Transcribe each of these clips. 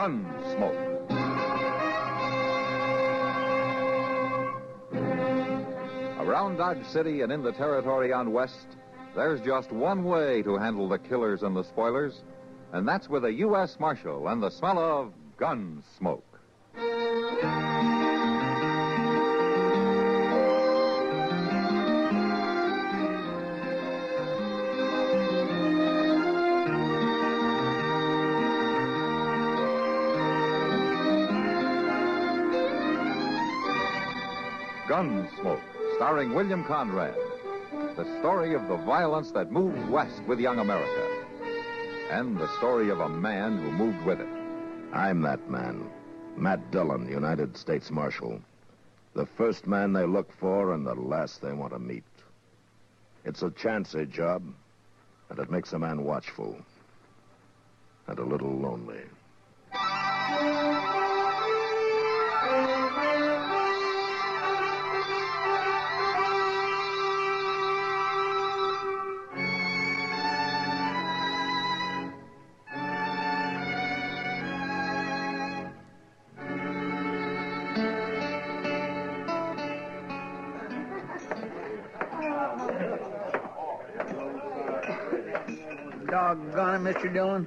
Gunsmoke. Around Dodge City and in the territory on West, there's just one way to handle the killers and the spoilers, and that's with a U.S. Marshal and the smell of Gunsmoke. Gunsmoke, starring William Conrad. The story of the violence that moved west with young America. And the story of a man who moved with it. I'm that man. Matt Dillon, United States Marshal. The first man they look for and the last they want to meet. It's a chancy job, and it makes a man watchful. And a little lonely. Doggone it, Mr. Dillon.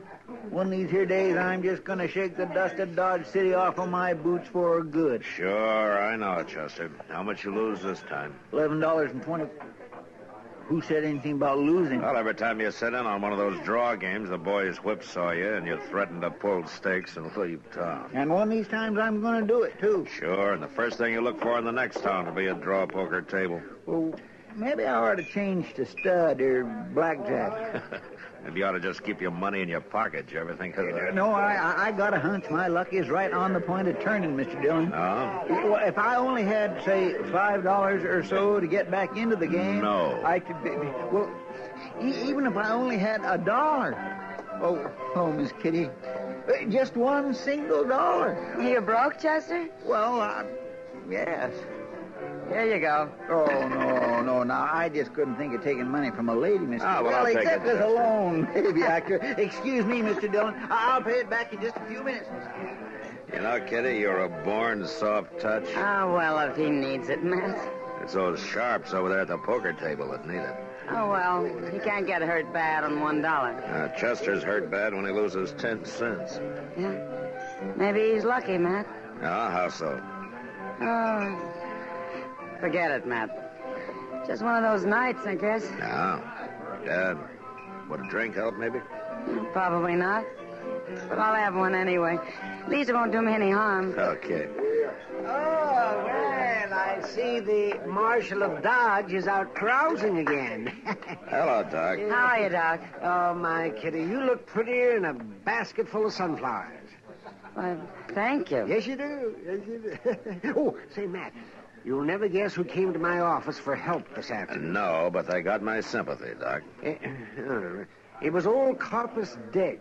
One of these here days, I'm just going to shake the dust of Dodge City off of my boots for good. Sure, I know, Chester. How much you lose this time? $11.20. Who said anything about losing? Well, every time you sit in on one of those draw games, the boys whipsaw you, and you threaten to pull stakes and leave town. And one of these times, I'm going to do it, too. Sure, and the first thing you look for in the next town will be a draw poker table. Well, maybe I ought to change to stud or blackjack. Maybe you ought to just keep your money in your pocket. You ever think of that? No, I got a hunch my luck is right on the point of turning, Mr. Dillon. Oh? Well, if I only had, say, $5 or so to get back into the game... No. I could... Well, even if I only had $1... Oh, Miss Kitty. Just one single dollar. You broke, Chester? Well, yes. Here you go. Oh, no. Now, I just couldn't think of taking money from a lady, Mr. Oh, well, I'll take except it, as a Chester. loan, maybe I could. Excuse me, Mr. Dillon. I'll pay it back in just a few minutes. You know, Kitty, you're a born soft touch. Oh, well, if he needs it, Matt. It's those sharps over there at the poker table that need it. Oh, well, he can't get hurt bad on $1. Chester's hurt bad when he loses 10 cents. Yeah? Maybe he's lucky, Matt. Ah, how so? Oh, forget it, Matt. Just one of those nights, I guess. No. Dad, would a drink help, maybe? Probably not. But I'll have one anyway. At least it won't do me any harm. Okay. Oh, well, I see the Marshal of Dodge is out carousing again. Hello, Doc. How are you, Doc? Oh, my kitty, you look prettier in a basket full of sunflowers. Well, thank you. Yes, you do. Oh, say, Matt, you'll never guess who came to my office for help this afternoon. No, but they got my sympathy, Doc. It was old Carpus Degg.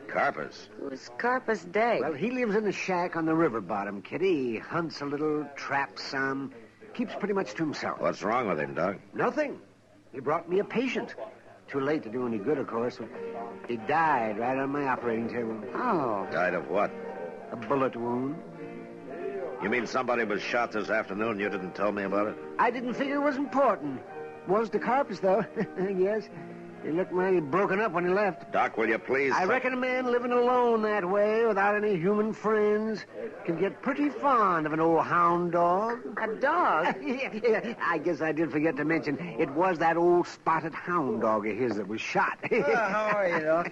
Carpus? Who's Carpus Day? Well, he lives in a shack on the river bottom, Kitty. He hunts a little, traps some, keeps pretty much to himself. What's wrong with him, Doc? Nothing. He brought me a patient. Too late to do any good, of course. He died right on my operating table. Oh. Died of what? A bullet wound. You mean somebody was shot this afternoon and you didn't tell me about it? I didn't figure it was important. Was to Carpus, though. Yes. He looked mighty broken up when he left. Doc, will you please... I reckon a man living alone that way, without any human friends, can get pretty fond of an old hound dog. A dog? Yeah, I guess I did forget to mention, it was that old spotted hound dog of his that was shot. How are you, Doc?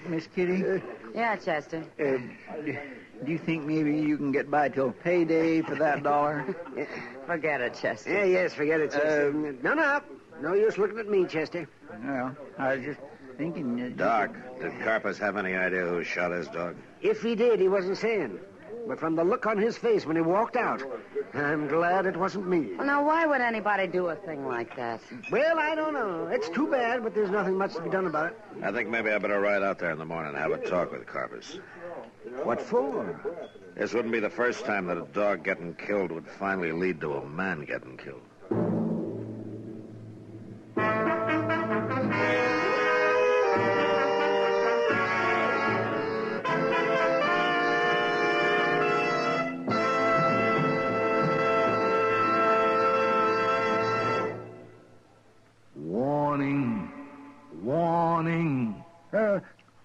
Miss Kitty? Yeah, Chester. Do you think maybe you can get by till payday for that $1? Forget it, Chester. Yeah, yes, forget it, Chester. No. No use looking at me, Chester. Well, I was just thinking... Doc, did Carpus have any idea who shot his dog? If he did, he wasn't saying. But from the look on his face when he walked out, I'm glad it wasn't me. Well, now, why would anybody do a thing like that? Well, I don't know. It's too bad, but there's nothing much to be done about it. I think maybe I better ride out there in the morning and have a talk with Carpus. What for? This wouldn't be the first time that a dog getting killed would finally lead to a man getting killed.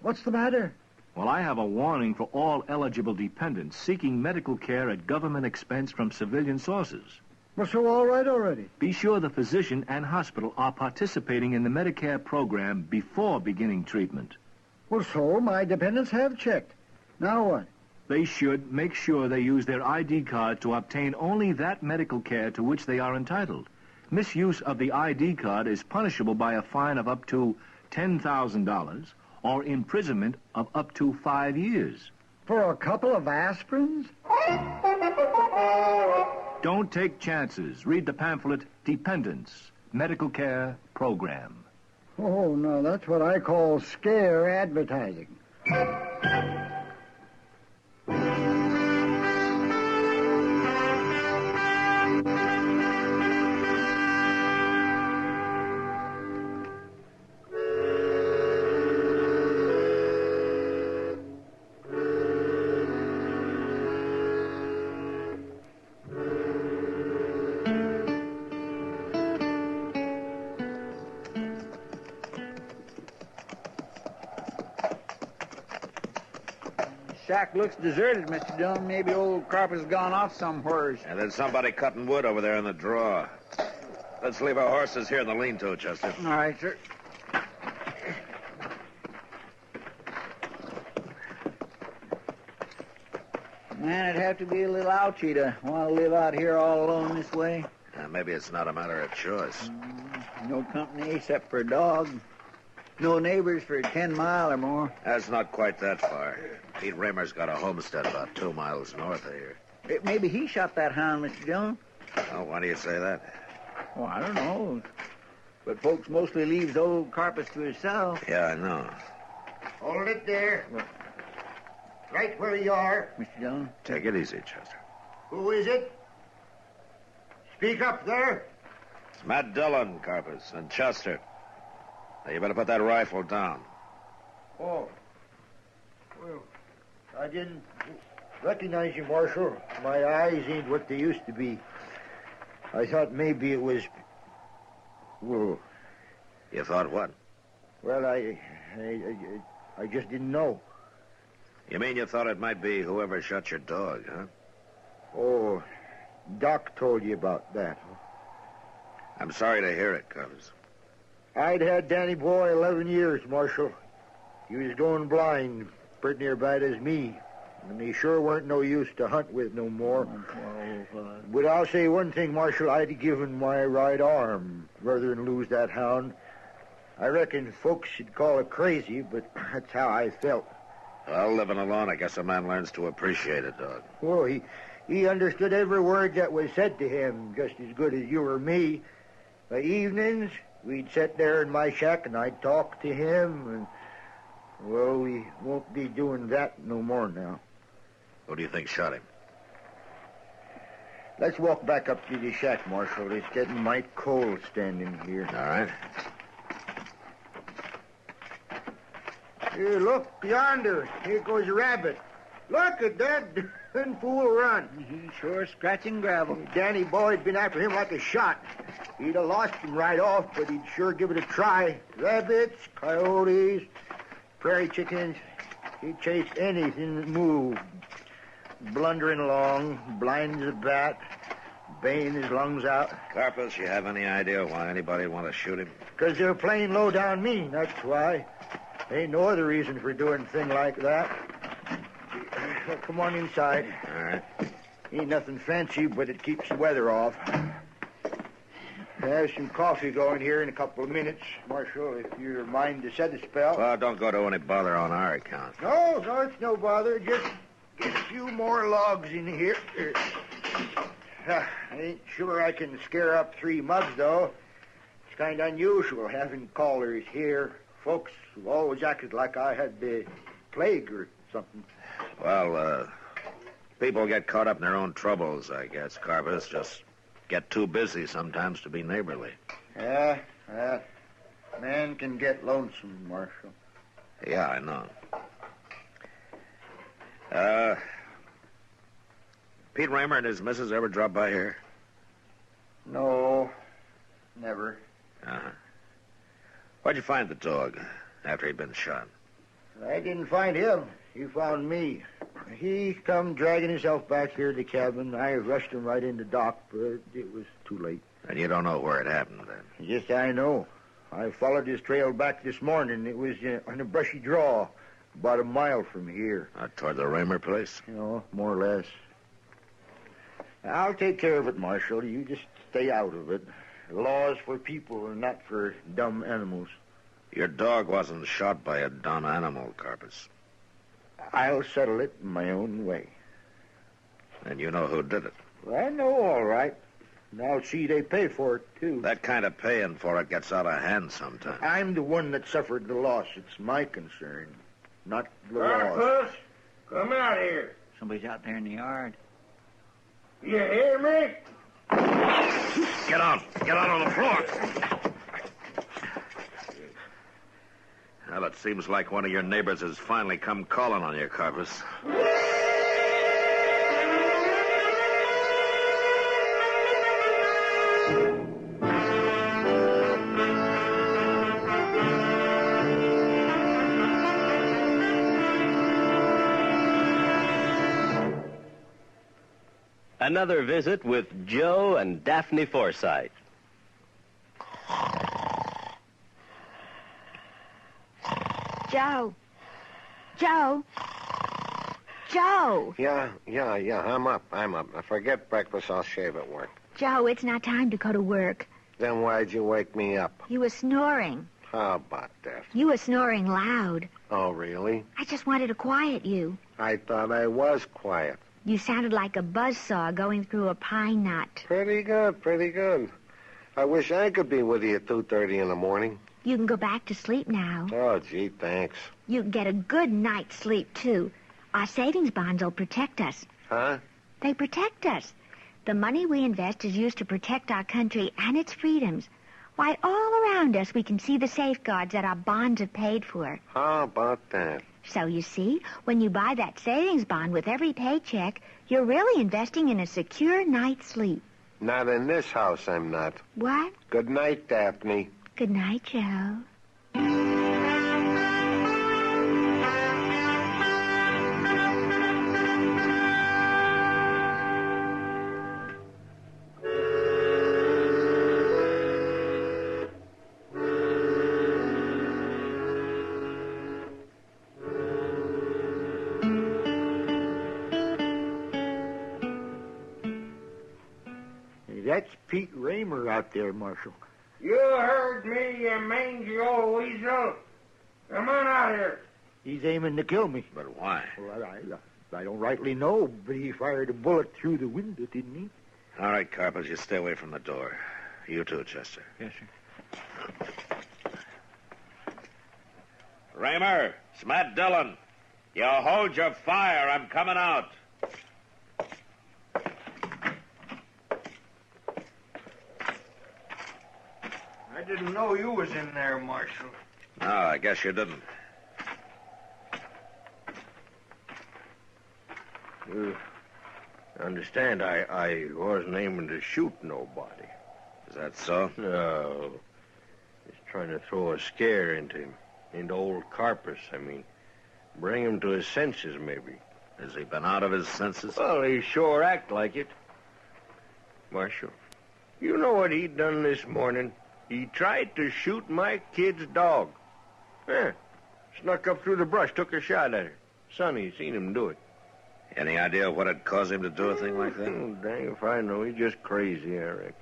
What's the matter? Well, I have a warning for all eligible dependents seeking medical care at government expense from civilian sources. Well, so all right already. Be sure the physician and hospital are participating in the Medicare program before beginning treatment. Well, so my dependents have checked. Now what? They should make sure they use their ID card to obtain only that medical care to which they are entitled. Misuse of the ID card is punishable by a fine of up to $10,000 or imprisonment of up to 5 years. For a couple of aspirins? Don't take chances. Read the pamphlet, Dependents, Medical Care Program. Oh, no, that's what I call scare advertising. Shack looks deserted, Mr. Dillon. Maybe old Carpenter's gone off somewhere. And there's somebody cutting wood over there in the draw. Let's leave our horses here in the lean-to, Chester. All right, sir. Man, it'd have to be a little ouchy to want to live out here all alone this way. Maybe it's not a matter of choice. No company except for a dog. No neighbors for 10 miles or more. That's not quite that far. Pete Raymer's got a homestead about 2 miles north of here. Maybe he shot that hound, Mr. Dillon. Oh, why do you say that? Oh, I don't know. But folks mostly leaves old Carpus to himself. Yeah, I know. Hold it there. Right where you are. Mr. Dillon? Take it easy, Chester. Who is it? Speak up there. It's Matt Dillon, Carpus, and Chester. Now, you better put that rifle down. Oh. Well, I didn't recognize you, Marshal. My eyes ain't what they used to be. I thought maybe it was... Well, You thought what? well, I just didn't know. You mean you thought it might be whoever shot your dog, huh? Oh, Doc told you about that. I'm sorry to hear it, Carpus. I'd had Danny Boy 11 years, Marshal. He was going blind, pretty near bad as me. And he sure weren't no use to hunt with no more. But I'll say one thing, Marshal. I'd have given my right arm rather than lose that hound. I reckon folks should call it crazy, but that's how I felt. Well, living alone, I guess a man learns to appreciate a dog. Oh, he understood every word that was said to him, just as good as you or me. By evenings, we'd sit there in my shack and I'd talk to him, and, well, we won't be doing that no more now. Who do you think shot him? Let's walk back up to the shack, Marshal. It's getting mighty cold standing here. All right. Here, look, yonder. Here goes a rabbit. Look at that fool run. He's sure scratching gravel. Danny Boyd'd been after him like a shot. He'd have lost him right off, but he'd sure give it a try. Rabbits, coyotes, prairie chickens. He'd chase anything that moved. Blundering along, blind as a bat, baying his lungs out. Carpus, you have any idea why anybody would want to shoot him? 'Cause they're playing low down mean, that's why. Ain't no other reason for doing a thing like that. Well, come on inside. All right. Ain't nothing fancy, but it keeps the weather off. Have some coffee going here in a couple of minutes, Marshal, if you're mind to set a spell. Well, don't go to any bother on our account. No, it's no bother. Just get a few more logs in here. I ain't sure I can scare up 3 mugs, though. It's kind of unusual having callers here. Folks have always acted like I had the plague or something. Well, people get caught up in their own troubles, I guess, Carpus. Just get too busy sometimes to be neighborly. Yeah, man can get lonesome, Marshal. Yeah, I know. Pete Raymer and his missus ever drop by here? No, never. Uh-huh. Where'd you find the dog after he'd been shot? I didn't find him. He found me. He come dragging himself back here to the cabin. I rushed him right into dock, but it was too late. And you don't know where it happened, then? Yes, I know. I followed his trail back this morning. It was on a brushy draw, about a mile from here. Toward the Raymer place? You know, more or less. I'll take care of it, Marshal. You just stay out of it. Law's for people and not for dumb animals. Your dog wasn't shot by a dumb animal, Carpus. I'll settle it in my own way. And you know who did it? Well, I know all right. And I'll see they pay for it, too. That kind of paying for it gets out of hand sometimes. I'm the one that suffered the loss. It's my concern, not the loss. Carpus, come out here. Somebody's out there in the yard. You hear me? Get out! Get out on the floor! Well, it seems like one of your neighbors has finally come calling on you, Carpus. Another visit with Joe and Daphne Forsythe. Joe. Joe. Joe. Yeah, I'm up. I forget breakfast, I'll shave at work. Joe, it's not time to go to work. Then why'd you wake me up? You were snoring. How about that? You were snoring loud. Oh, really? I just wanted to quiet you. I thought I was quiet. You sounded like a buzzsaw going through a pine knot. Pretty good. I wish I could be with you at 2:30 in the morning. You can go back to sleep now. Oh, gee, thanks. You can get a good night's sleep, too. Our savings bonds will protect us. Huh? They protect us. The money we invest is used to protect our country and its freedoms. Why, all around us we can see the safeguards that our bonds have paid for. How about that? So, you see, when you buy that savings bond with every paycheck, you're really investing in a secure night's sleep. Not in this house, I'm not. What? Good night, Daphne. Good night, Joe. That's Pete Raymer out there, Marshal. You heard me, you mangy old weasel. Come on out here. He's aiming to kill me. But why? Well, I don't rightly know, but he fired a bullet through the window, didn't he? All right, Carpus, you stay away from the door. You too, Chester. Yes, sir. Raymer, it's Matt Dillon. You hold your fire. I'm coming out. I didn't know you was in there, Marshal. No, I guess you didn't. You understand, I wasn't aiming to shoot nobody. Is that so? No. Just trying to throw a scare into him. Into old Carpus, I mean. Bring him to his senses, maybe. Has he been out of his senses? Well, he sure act like it. Marshal, you know what he done this morning? He tried to shoot my kid's dog. Yeah. Snuck up through the brush, took a shot at her. Sonny seen him do it. Any idea what had caused him to do a thing like that? Oh, dang if I know. He's just crazy, I reckon.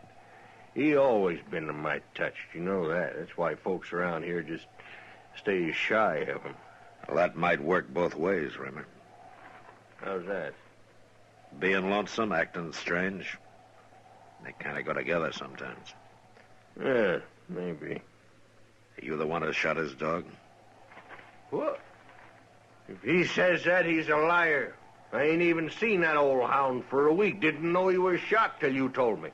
He always been in my touch. You know that. That's why folks around here just stay shy of him. Well, that might work both ways, Raymer. How's that? Being lonesome, acting strange. They kind of go together sometimes. Yeah, maybe. Are you the one who shot his dog? What? If he says that, he's a liar. I ain't even seen that old hound for a week. Didn't know he was shot till you told me.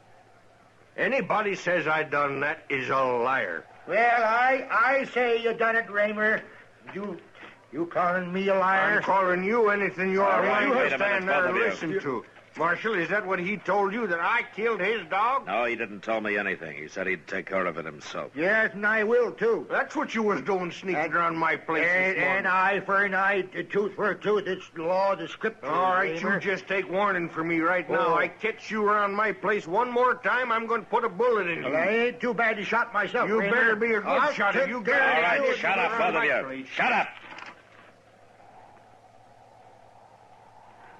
Anybody says I done that is a liar. Well, I say you done it, Raymer. You calling me a liar? I'm calling you anything you're All right, willing wait to a minute, stand there both and of you. listen to. Marshal, is that what he told you, that I killed his dog? No, he didn't tell me anything. He said he'd take care of it himself. Yes, and I will, too. That's what you was doing, sneaking around my place this morning. An eye for an eye, a tooth for a tooth. It's the law of the scripture. All right, you just take warning from me right now. I catch you around my place one more time, I'm going to put a bullet in you. Well, I ain't too bad to shot myself. You Raymond. better be a good shot. You get All right, shut up, both of you. Shut up.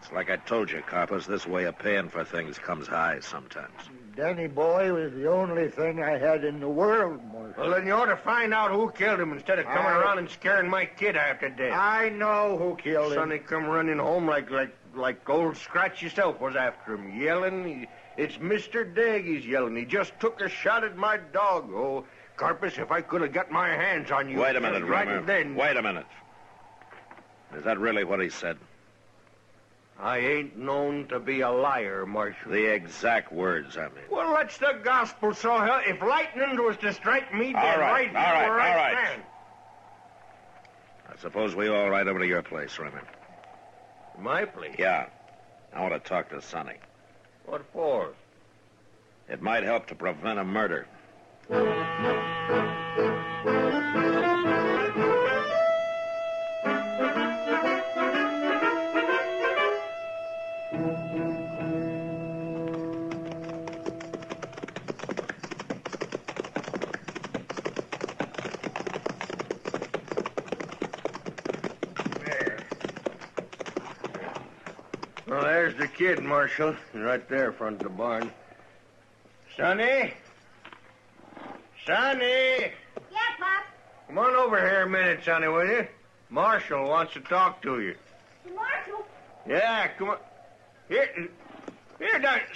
It's like I told you, Carpus, this way of paying for things comes high sometimes. Danny boy was the only thing I had in the world, Marshal. Well, then you ought to find out who killed him instead of coming around and scaring my kid after death. I know who killed him. Sonny come running home like old Scratch yourself was after him, yelling. It's Mr. Degg, he's yelling. He just took a shot at my dog. Oh, Carpus, if I could have got my hands on you. Wait a minute, right Reimer. then. Wait a minute. Is that really what he said? I ain't known to be a liar, Marshal. The exact words, I mean. Well, that's the gospel, so hell, if lightning was to strike me dead right, where I stand. I suppose we all ride over to your place, Reimer. My place? Yeah. I want to talk to Sonny. What for? It might help to prevent a murder. Well, there's the kid, Marshal, right there, front of the barn. Sonny? Sonny! Yeah, Pop. Come on over here a minute, Sonny, will you? Marshal wants to talk to you. Marshal? Yeah, come on. Here,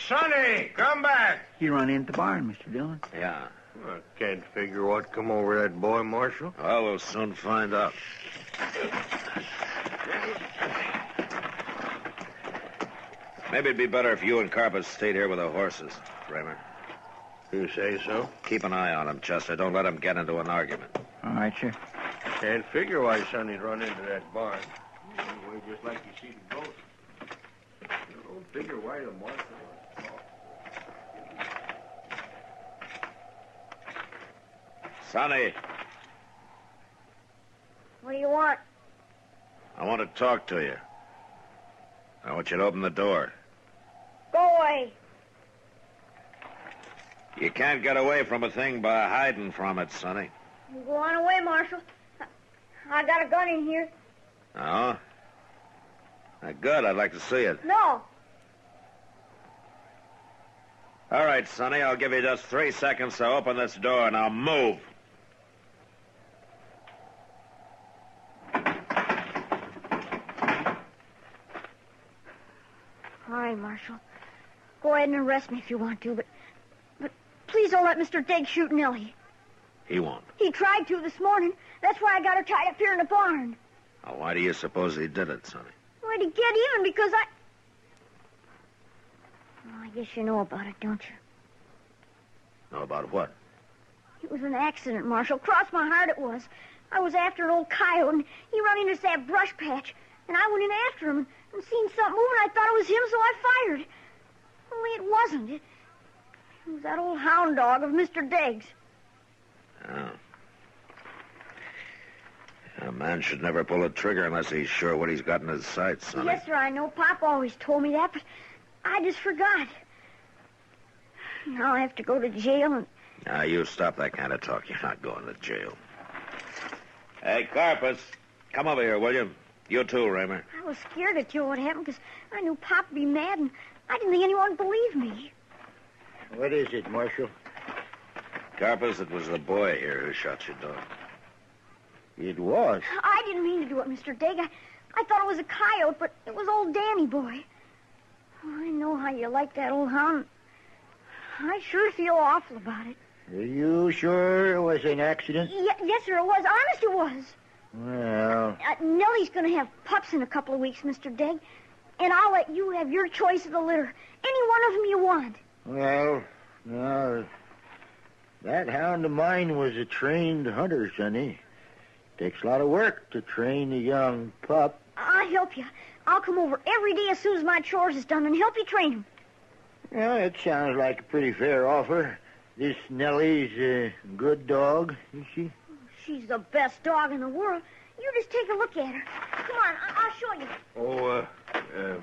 Sonny, come back. He run into the barn, Mr. Dillon. Yeah. I can't figure what come over that boy, Marshal. Well, we'll soon find out. Maybe it'd be better if you and Carpus stayed here with the horses, Reimer. You say so? Keep an eye on him, Chester. Don't let him get into an argument. All right, sir. Can't figure why Sonny'd run into that barn. Anyway, just like you see the ghost. You don't figure why the Marshal was Sonny, What do you want? I want to talk to you. I want you to open the door. Go away. You can't get away from a thing by hiding from it, Sonny. Go on away, Marshal. I got a gun in here. Oh? Good. I'd like to see it. No. All right, Sonny. I'll give you just 3 seconds to open this door. Now move. All right, Marshal. Go ahead and arrest me if you want to, but please don't let Mr. Degg shoot Nellie. He won't. He tried to this morning. That's why I got her tied up here in the barn. Now, why do you suppose he did it, Sonny? Why, to get even because I... Well, I guess you know about it, don't you? Know about what? It was an accident, Marshal. Cross my heart it was. I was after an old coyote, and he run into that brush patch. And I went in after him and seen something moving. I thought it was him, so I fired. Only it wasn't. It was that old hound dog of Mr. Degg's. Oh. A man should never pull a trigger unless he's sure what he's got in his sights, Sonny. Yes, sir, I know. Pop always told me that, but I just forgot. Now I have to go to jail and... Now, you stop that kind of talk. You're not going to jail. Hey, Carpus, come over here, will you? You too, Reimer. I was scared to tell what happened because I knew Pop would be mad, and I didn't think anyone would believe me. What is it, Marshal? Carpus, it was the boy here who shot your dog. It was? I didn't mean to do it, Mr. Degg. I thought it was a coyote, but it was old Danny boy. Oh, I know how you like that old hound. I sure feel awful about it. Are you sure it was an accident? Yes, sir, it was. Honest, it was. Well... Nellie's going to have pups in a couple of weeks, Mr. Degg. And I'll let you have your choice of the litter. Any one of them you want. Well, no. That hound of mine was a trained hunter, Sonny. Takes a lot of work to train a young pup. I'll help you. I'll come over every day as soon as my chores is done and help you train him. Well, it sounds like a pretty fair offer. This Nellie's a good dog, is she? She's the best dog in the world. You just take a look at her. Come on, I'll show you. Oh,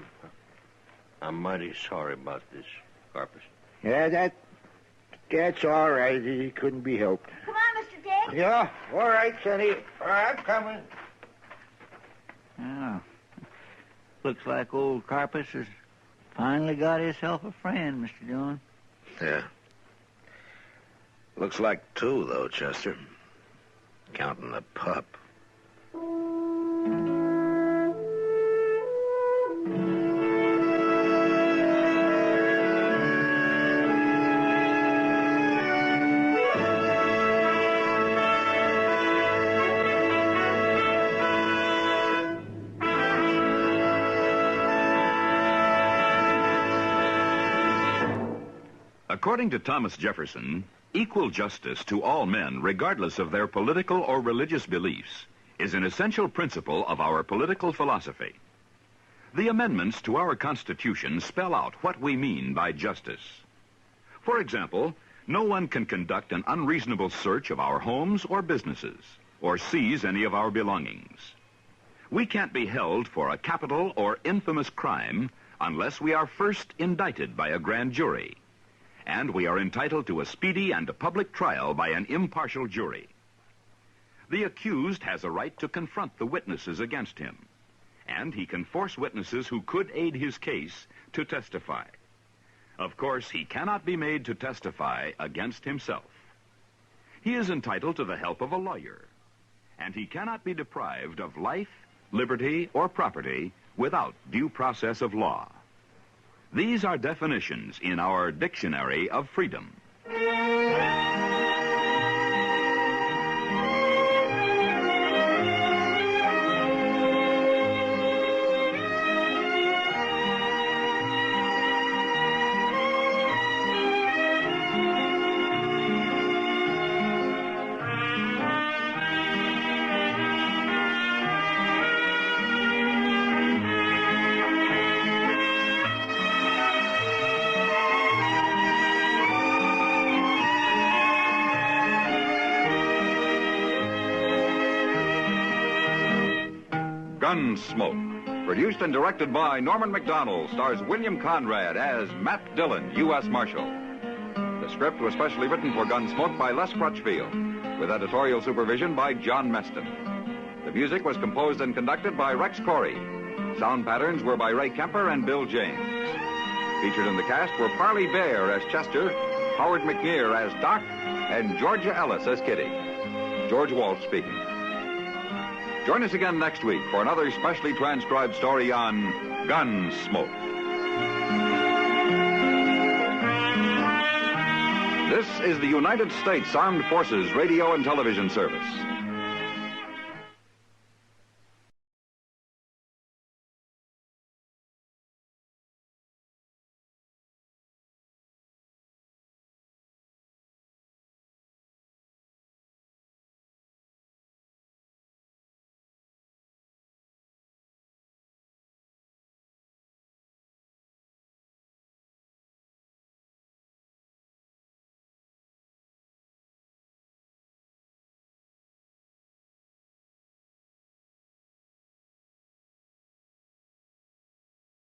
I'm mighty sorry about this, Carpus. Yeah, that's all right. It couldn't be helped. Come on, Mr. Dagg. Yeah, all right, Sonny. All right, I'm coming. Oh, looks like old Carpus has finally got himself a friend, Mr. Dillon. Yeah. Looks like two, though, Chester. Counting the pup. According to Thomas Jefferson, equal justice to all men, regardless of their political or religious beliefs, is an essential principle of our political philosophy. The amendments to our Constitution spell out what we mean by justice. For example, no one can conduct an unreasonable search of our homes or businesses, or seize any of our belongings. We can't be held for a capital or infamous crime unless we are first indicted by a grand jury. And we are entitled to a speedy and a public trial by an impartial jury. The accused has a right to confront the witnesses against him, and he can force witnesses who could aid his case to testify. Of course, he cannot be made to testify against himself. He is entitled to the help of a lawyer, and he cannot be deprived of life, liberty, or property without due process of law. These are definitions in our Dictionary of Freedom. Gunsmoke, produced and directed by Norman Macdonald, stars William Conrad as Matt Dillon, U.S. Marshal. The script was specially written for Gunsmoke by Les Crutchfield, with editorial supervision by John Meston. The music was composed and conducted by Rex Corey. Sound patterns were by Ray Kemper and Bill James. Featured in the cast were Parley Bear as Chester, Howard McNear as Doc, and Georgia Ellis as Kitty. George Walsh speaking. Join us again next week for another specially transcribed story on Gunsmoke. This is the United States Armed Forces Radio and Television Service.